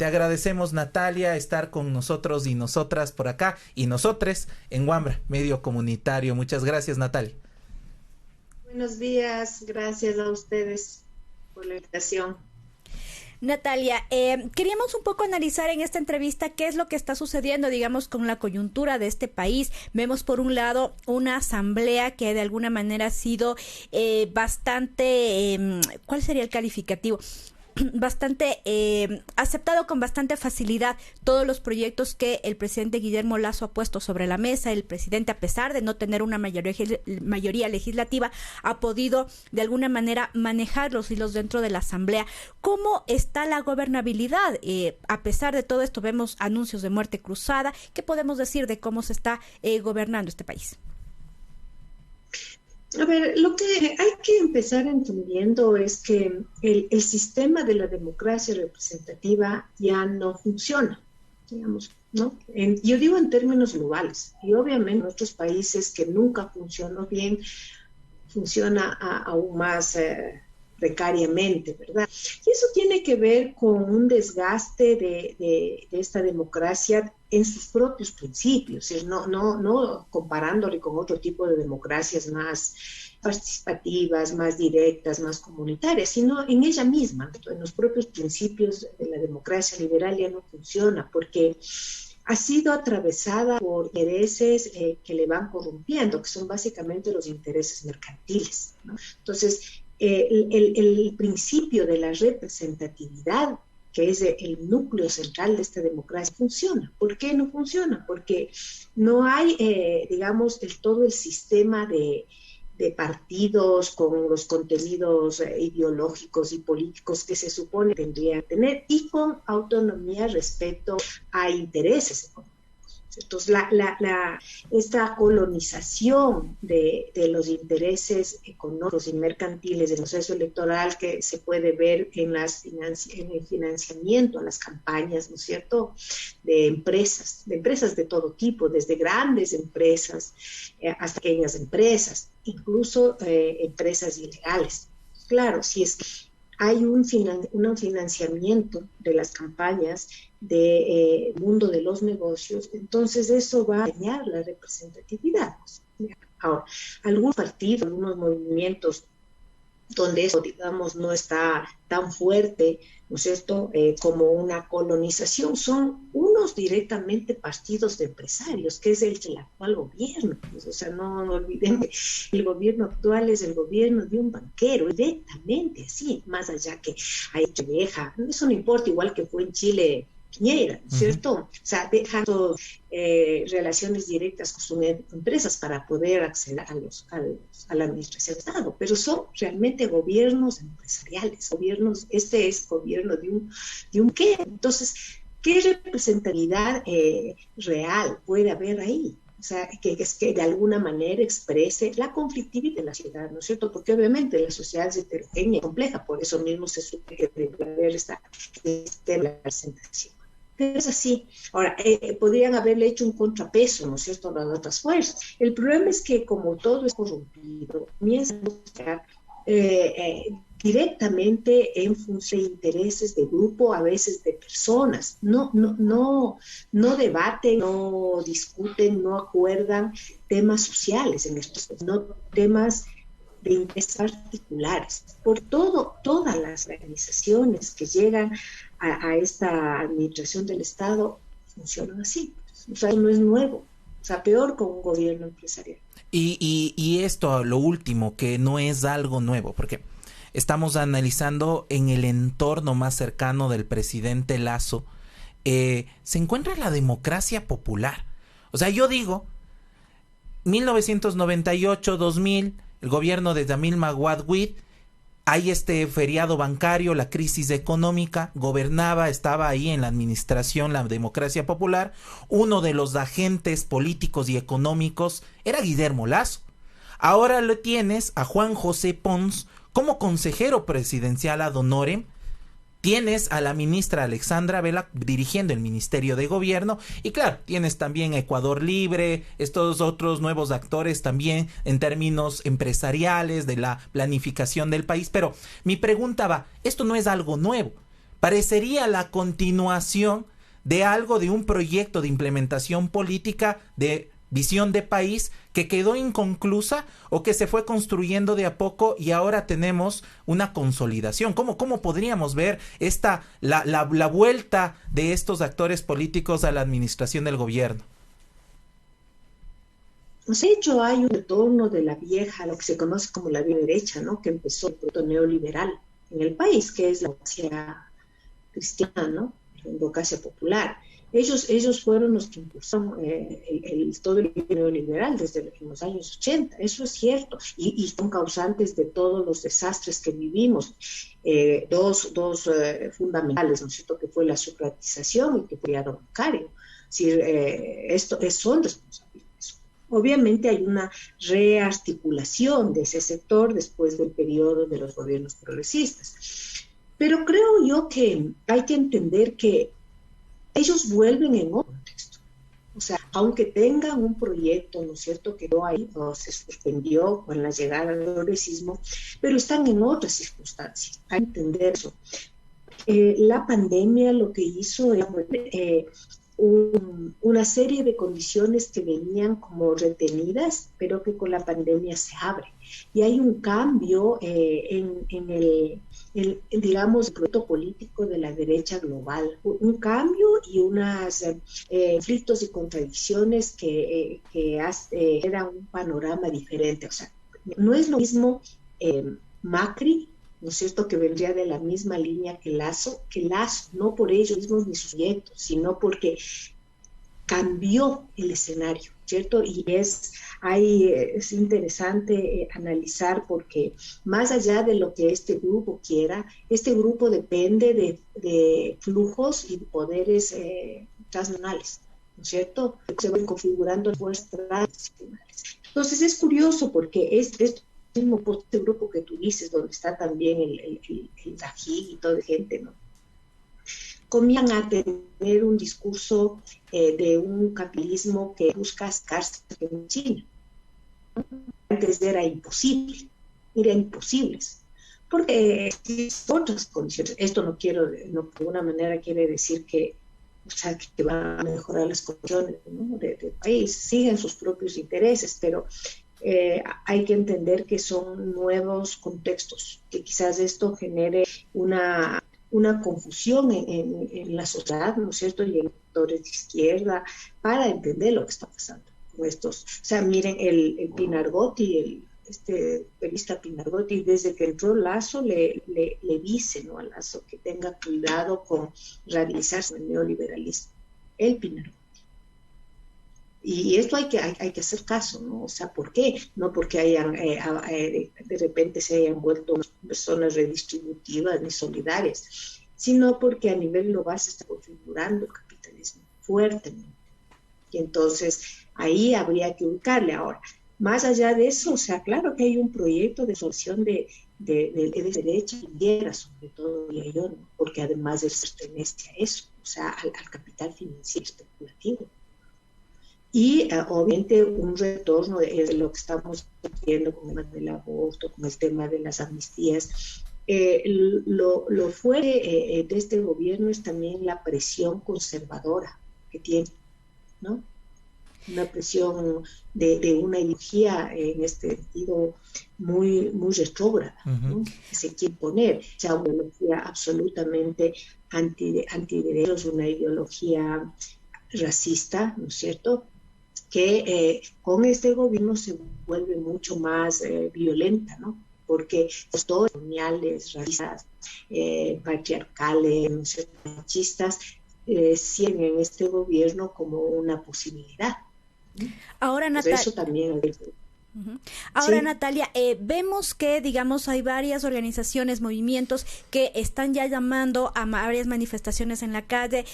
Te agradecemos, Natalia, estar con nosotros y nosotras por acá y nosotres en Wambra, medio comunitario. Muchas gracias, Natalia. Buenos días, gracias a ustedes por la invitación. Natalia, queríamos un poco analizar en esta entrevista qué es lo que está sucediendo, digamos, con la coyuntura de este país. Vemos, por un lado, una asamblea que de alguna manera ha sido bastante, ¿cuál sería el calificativo? Bastante aceptado con bastante facilidad todos los proyectos que el presidente Guillermo Lasso ha puesto sobre la mesa. El presidente, a pesar de no tener una mayoría legislativa, ha podido de alguna manera manejar los hilos dentro de la asamblea. ¿Cómo está la gobernabilidad? A pesar de todo esto, vemos anuncios de muerte cruzada. ¿Qué podemos decir de cómo se está gobernando este país? A ver, lo que hay que empezar entendiendo es que el sistema de la democracia representativa ya no funciona, digamos, ¿no? Yo digo en términos globales, y obviamente en otros países que nunca funcionó bien, funciona aún más precariamente, ¿verdad? Y eso tiene que ver con un desgaste de esta democracia en sus propios principios, no comparándole con otro tipo de democracias más participativas, más directas, más comunitarias, sino en ella misma, en los propios principios de la democracia liberal ya no funciona, porque ha sido atravesada por intereses que le van corrompiendo, que son básicamente los intereses mercantiles, ¿no? Entonces, el principio de la representatividad, que es el núcleo central de esta democracia, funciona. ¿Por qué no funciona? Porque no hay, digamos, todo el sistema de partidos con los contenidos ideológicos y políticos que se supone tendría que tener y con autonomía respecto a intereses económicos. Entonces, esta colonización de los intereses económicos y mercantiles del proceso electoral que se puede ver en el financiamiento a las campañas, ¿no es cierto?, de empresas de todo tipo, desde grandes empresas hasta pequeñas empresas, incluso empresas ilegales. Claro, si es que hay un financiamiento de las campañas del mundo de los negocios, entonces eso va a dañar la representatividad. Ahora, algunos partidos, algunos movimientos donde eso, digamos, no está tan fuerte, ¿no es cierto?, como una colonización, son unos directamente partidos de empresarios, que es el actual gobierno. Pues, o sea, no olviden que el gobierno actual es el gobierno de un banquero, directamente así, más allá que hay que deja, eso no importa, igual que fue en Chile Piñera, ¿no es cierto? O sea, dejando relaciones directas con sus empresas para poder acceder a la administración de Estado, pero son realmente gobiernos empresariales, este es gobierno de un ¿qué? Entonces, ¿qué representatividad real puede haber ahí? O sea, que de alguna manera exprese la conflictividad de la sociedad, ¿no es cierto? Porque obviamente la sociedad es heterogénea y compleja, por eso mismo se supone que debe haber esta representación. Pero es así. Ahora, podrían haberle hecho un contrapeso, ¿no es cierto?, a las otras fuerzas. El problema es que como todo es corrompido, comienza a buscar directamente en función de intereses de grupo, a veces de personas. No debaten, no discuten, no acuerdan temas sociales en estos, no temas de intereses particulares. Por todas las organizaciones que llegan a esta administración del Estado funcionan así. O sea, no es nuevo. O sea, peor con un gobierno empresarial. Y esto, lo último, que no es algo nuevo, porque estamos analizando en el entorno más cercano del presidente Lasso, se encuentra la democracia popular. O sea, yo digo, 1998, 2000, el gobierno de Jamil Maguad Wade, hay este feriado bancario, la crisis económica, estaba ahí en la administración la democracia popular. Uno de los agentes políticos y económicos era Guillermo Lasso. Ahora lo tienes a Juan José Pons como consejero presidencial ad honorem. Tienes a la ministra Alexandra Vela dirigiendo el Ministerio de Gobierno y claro, tienes también a Ecuador Libre, estos otros nuevos actores también en términos empresariales de la planificación del país. Pero mi pregunta va, esto no es algo nuevo, parecería la continuación de algo, de un proyecto de implementación política, de visión de país que quedó inconclusa o que se fue construyendo de a poco y ahora tenemos una consolidación. ¿Cómo podríamos ver la vuelta de estos actores políticos a la administración del gobierno? Pues de hecho hay un retorno de la vieja, lo que se conoce como la vieja derecha, ¿no? Que empezó el proyecto neoliberal en el país, que es la democracia cristiana, ¿no? La democracia popular. Ellos fueron los que impulsaron todo el neoliberal desde los años 80, eso es cierto, y son causantes de todos los desastres que vivimos. Dos fundamentales, ¿no es cierto?, que fue la subprivatización y que fue el bancario. Es decir, son responsables. Obviamente hay una rearticulación de ese sector después del periodo de los gobiernos progresistas. Pero creo yo que hay que entender que ellos vuelven en otro contexto. O sea, aunque tengan un proyecto, ¿no es cierto?, que no hay o se suspendió con la llegada del progresismo, pero están en otras circunstancias. Hay que entender eso. La pandemia lo que hizo es una serie de condiciones que venían como retenidas, pero que con la pandemia se abren. Y hay un cambio en el proyecto político de la derecha global, un cambio y unos conflictos y contradicciones que eran un panorama diferente. O sea, no es lo mismo Macri, ¿no es cierto?, que vendría de la misma línea que Lasso, no por ellos mismos ni sus proyectos, sino porque cambió el escenario, ¿cierto? Y es interesante analizar, porque más allá de lo que este grupo quiera, este grupo depende de flujos y poderes transnacionales, ¿no es cierto? Se van configurando fuerzas transnacionales. Entonces es curioso porque este grupo que tú dices, donde está también el Dají y toda gente, ¿no?, comienzan a tener un discurso de un capitalismo que busca ascarse en China. Antes era imposibles, porque existen otras condiciones. Esto no de alguna manera quiere decir que van a mejorar las condiciones, ¿no?, del país, siguen sus propios intereses, pero hay que entender que son nuevos contextos, que quizás esto genere una confusión en la sociedad, ¿no es cierto?, y en sectores de izquierda, para entender lo que está pasando con estos. O sea, miren, el Pinargotti, este periodista Pinargotti, desde que entró Lasso, le dice, ¿no?, a Lasso que tenga cuidado con radicalizarse en el neoliberalismo. El Pinargotti. Y esto hay que hacer caso, ¿no? O sea, ¿por qué? No porque hayan de repente se hayan vuelto personas redistributivas ni solidarias, sino porque a nivel global se está configurando el capitalismo fuertemente. Y entonces ahí habría que ubicarle. Ahora, más allá de eso, o sea, claro que hay un proyecto de solución de derecha izquierda, sobre todo, y yo, ¿no?, porque además pertenece a eso, o sea, al capital financiero especulativo. Y obviamente un retorno de lo que estamos viendo con el tema del aborto, con el tema de las amnistías. Lo fuerte de este gobierno es también la presión conservadora que tiene, ¿no? Una presión de una ideología en este sentido muy retrógrada, ¿no?, que se quiere poner, o sea, una ideología absolutamente antiderechos, una ideología racista, ¿no es cierto?, que con este gobierno se vuelve mucho más violenta, ¿no?, porque los dos coloniales, racistas, patriarcales, ¿no?, machistas, siguen en este gobierno como una posibilidad. Ahora, Natalia, eso también es... Ahora, sí. Natalia, vemos que, digamos, hay varias organizaciones, movimientos que están ya llamando a varias manifestaciones en la calle,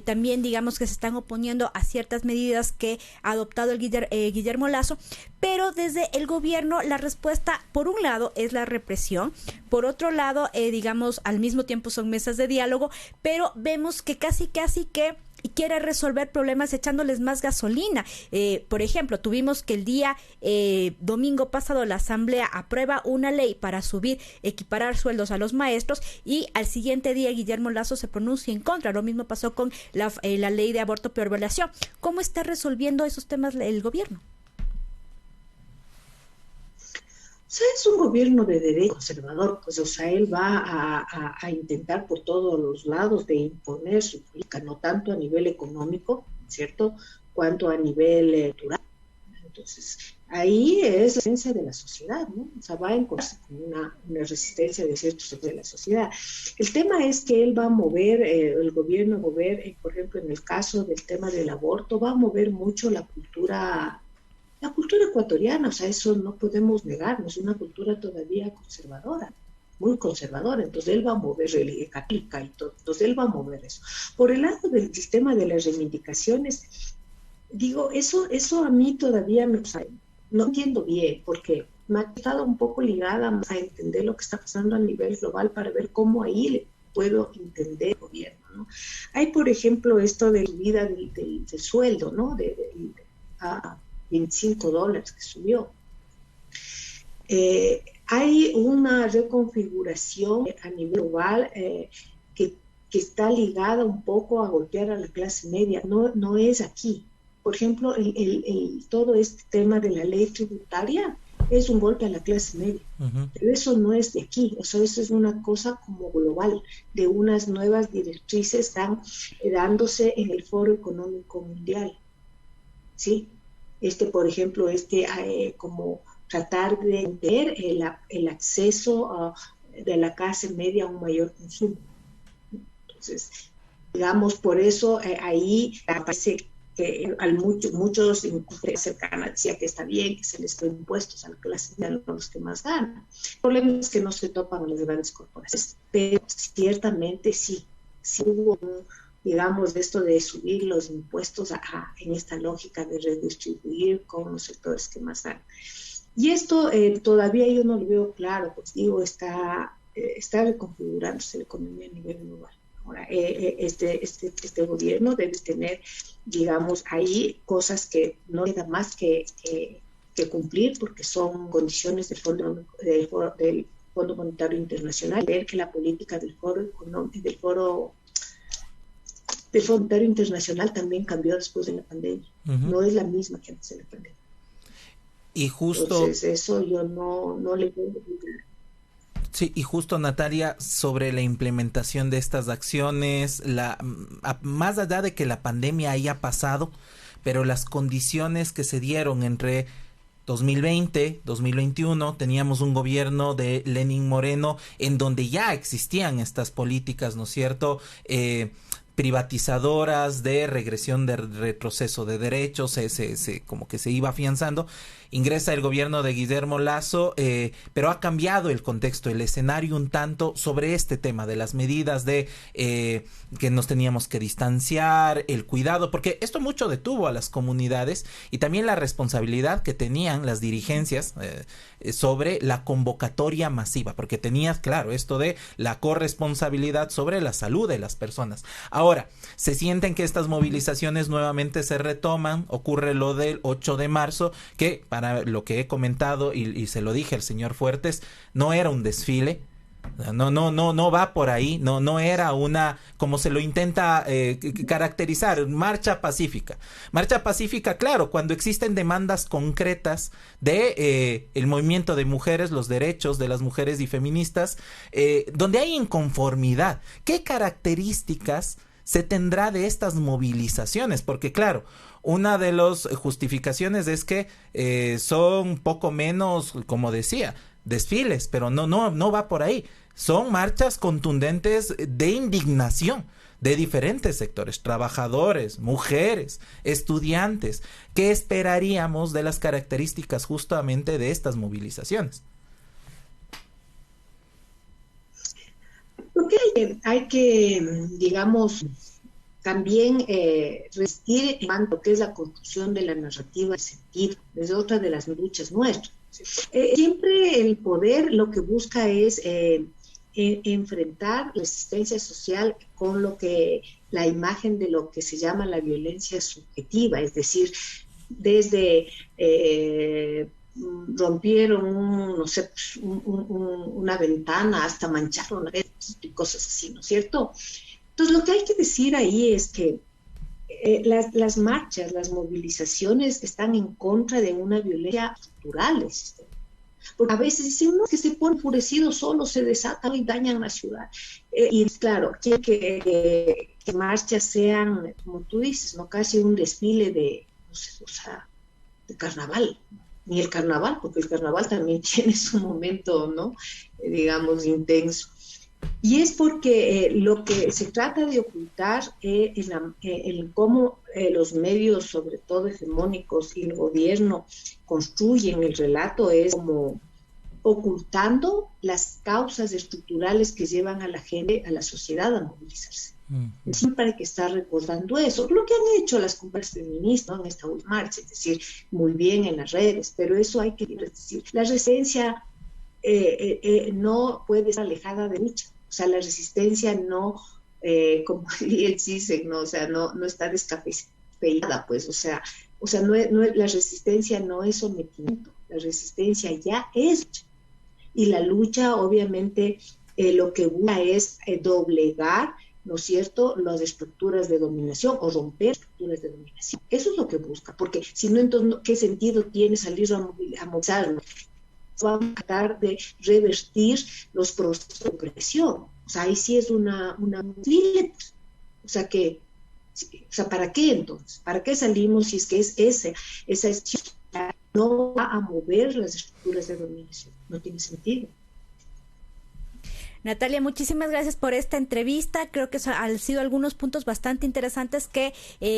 también, digamos, que se están oponiendo a ciertas medidas que ha adoptado el Guillermo Lasso, pero desde el gobierno la respuesta, por un lado, es la represión, por otro lado, digamos, al mismo tiempo son mesas de diálogo, pero vemos que casi que quiere resolver problemas echándoles más gasolina. Por ejemplo, tuvimos que el día domingo pasado la Asamblea aprueba una ley para equiparar sueldos a los maestros, y al siguiente día Guillermo Lasso se pronuncia en contra. Lo mismo pasó con la ley de aborto por violación. ¿Cómo está resolviendo esos temas el gobierno? O sea, es un gobierno de derecho conservador, pues, o sea, él va a intentar por todos los lados de imponer su política, no tanto a nivel económico, ¿cierto?, cuanto a nivel cultural. Entonces, ahí es la esencia de la sociedad, ¿no? O sea, va a encontrarse con una resistencia de ciertos sectores de la sociedad. El tema es que él va a mover, el gobierno va a mover, por ejemplo, en el caso del tema del aborto, va a mover mucho la cultura ecuatoriana. O sea, eso no podemos negarnos, es una cultura todavía conservadora, muy conservadora. Entonces él va a mover religión católica y todo, entonces él va a mover eso. Por el lado del tema de las reivindicaciones, digo, eso a mí todavía no entiendo bien, porque me ha estado un poco ligada a entender lo que está pasando a nivel global para ver cómo ahí le puedo entender el gobierno, ¿no? Hay, por ejemplo, esto de subida del sueldo, ¿no? A $25 que subió. Hay una reconfiguración a nivel global que está ligada un poco a golpear a la clase media. No es aquí. Por ejemplo, todo este tema de la ley tributaria es un golpe a la clase media. Pero eso no es de aquí. O sea, eso es una cosa como global, de unas nuevas directrices están dándose en el Foro Económico Mundial. ¿Sí? Por ejemplo, como tratar de tener el acceso de la clase media a un mayor consumo. Entonces, digamos, por eso ahí parece que muchos cercanos decían que está bien que se les den impuestos a la clase media, a los que más ganan. El problema es que no se topan con las grandes corporaciones, pero ciertamente sí hubo digamos, de esto de subir los impuestos en esta lógica de redistribuir con los sectores que más dan. Y esto todavía yo no lo veo claro, pues digo, está reconfigurándose la economía a nivel global. Ahora, este gobierno debe tener, digamos, ahí cosas que no queda más que cumplir, porque son condiciones del Fondo Monetario Internacional, ver que la política del Fondo Monetario Internacional también cambió después de la pandemia. No es la misma que antes de la pandemia. Y justo... Entonces, eso yo no le puedo explicar. Sí, y justo, Natalia, sobre la implementación de estas acciones, más allá de que la pandemia haya pasado, pero las condiciones que se dieron entre 2020, 2021, teníamos un gobierno de Lenín Moreno en donde ya existían estas políticas, ¿no es cierto?, privatizadoras, de regresión, de retroceso de derechos, como que se iba afianzando. Ingresa el gobierno de Guillermo Lasso, pero ha cambiado el contexto, el escenario un tanto sobre este tema de las medidas de que nos teníamos que distanciar, el cuidado, porque esto mucho detuvo a las comunidades y también la responsabilidad que tenían las dirigencias sobre la convocatoria masiva, porque tenías, claro, esto de la corresponsabilidad sobre la salud de las personas. Ahora, se sienten que estas movilizaciones nuevamente se retoman, ocurre lo del 8 de marzo, que para lo que he comentado y se lo dije al señor Fuertes, no era un desfile, no va por ahí, no era una, como se lo intenta caracterizar, marcha pacífica. Marcha pacífica, claro, cuando existen demandas concretas de el movimiento de mujeres, los derechos de las mujeres y feministas, donde hay inconformidad. ¿Qué características se tendrá de estas movilizaciones? Porque claro, una de las justificaciones es que son poco menos, como decía, desfiles, pero no va por ahí. Son marchas contundentes de indignación de diferentes sectores, trabajadores, mujeres, estudiantes. ¿Qué esperaríamos de las características justamente de estas movilizaciones? Porque hay que, digamos, también resistir en cuanto que es la construcción de la narrativa de sentido. Es otra de las luchas nuestras. Siempre el poder lo que busca es enfrentar la resistencia social con la imagen de lo que se llama la violencia subjetiva, es decir, desde rompieron no sé, una ventana hasta mancharon una red y cosas así, ¿no es cierto? Entonces lo que hay que decir ahí es que las marchas, las movilizaciones están en contra de una violencia estructural del sistema. Porque a veces dicen, no, que se pone enfurecido, solo se desatan y dañan la ciudad. Y claro, quieren que marchas sean, como tú dices, no casi un desfile de, no sé, o sea, de carnaval. Ni el carnaval, porque el carnaval también tiene su momento, ¿no? Digamos, intenso. Y es porque lo que se trata de ocultar el cómo los medios, sobre todo hegemónicos, y el gobierno construyen el relato es como ocultando las causas estructurales que llevan a la gente, a la sociedad a movilizarse. Siempre hay que estar recordando eso. Lo que han hecho las compañeras feministas, ¿no?, en esta marcha, es decir, muy bien en las redes, pero eso hay que decir. La resistencia no puede estar alejada de lucha. O sea, la resistencia no, como diría el CISEC, ¿no? O sea, no está descafeinada, pues. O sea la resistencia no es sometimiento, la resistencia ya es lucha. Y la lucha, obviamente, lo que busca es doblegar, ¿no es cierto?, las estructuras de dominación o romper estructuras de dominación. Eso es lo que busca, porque si no, entonces, ¿qué sentido tiene salir a movilizarnos? Vamos a tratar de revertir los procesos de opresión. O sea, ahí sí es una pues. O sea, ¿para qué entonces? ¿Para qué salimos si es que esa no va a mover las estructuras de dominación? No tiene sentido. Natalia, muchísimas gracias por esta entrevista. Creo que han sido algunos puntos bastante interesantes que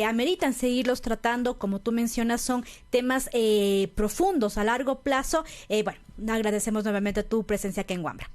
ameritan seguirlos tratando. Como tú mencionas, son temas profundos a largo plazo. Bueno, agradecemos nuevamente tu presencia aquí en Wambra.